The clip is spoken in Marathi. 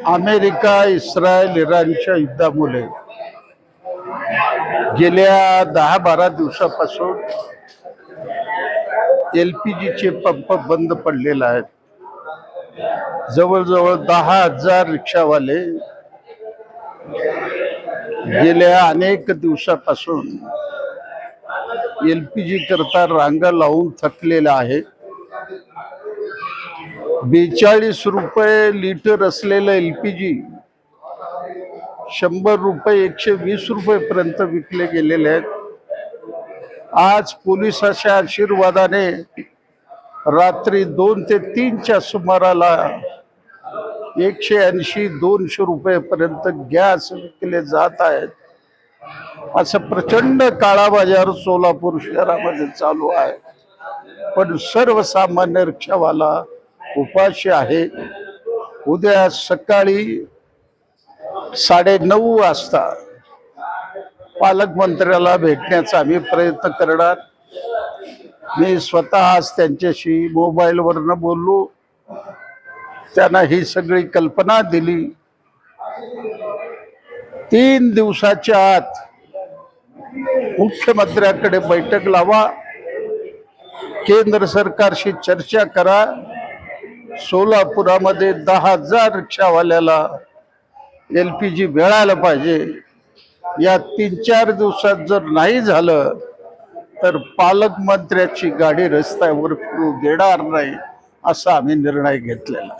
अमेरिका, इस्रायल, इराणच्या युद्धामुळे गेल्या 10-12 दिवसापासून LPGचे पंप बंद पडलेले आहेत. जवळजवळ 10,000 रिक्षावाले गेल्या अनेक दिवसापासून LPG करता रांगा लावून थकलेला आहे. 42 रुपये लिटर असलेलं LPG 100 रुपये 120 रुपयेपर्यंत विकले गेलेले आहेत. आज पोलिसांच्या आशीर्वादाने रात्री 2 ते 3च्या सुमाराला 180-200 रुपयेपर्यंत गॅस विकले जात आहेत. असं प्रचंड काळा बाजार सोलापूर शहरामध्ये चालू आहे. पण सर्वसामान्य रिक्षावाला उपाशी आहे. उद्या सकाळी 9:30 वाजता पालकमंत्र्याला भेटण्याचा आम्ही प्रयत्न करणार. मी स्वतः आज त्यांच्याशी मोबाईलवरनं बोललो. त्यांना ही सगळी कल्पना दिली. 3 दिवसाच्या आत मुख्यमंत्र्याकडे बैठक लावा, केंद्र सरकारशी चर्चा करा. सोलापुरामध्ये 10,000 रिक्षावाल्याला LPG मिळालं पाहिजे. या 3-4 दिवसात जर नाही झालं तर पालकमंत्र्याची गाडी रस्त्यावर फिरू देणार नाही असा आम्ही निर्णय घेतलेला.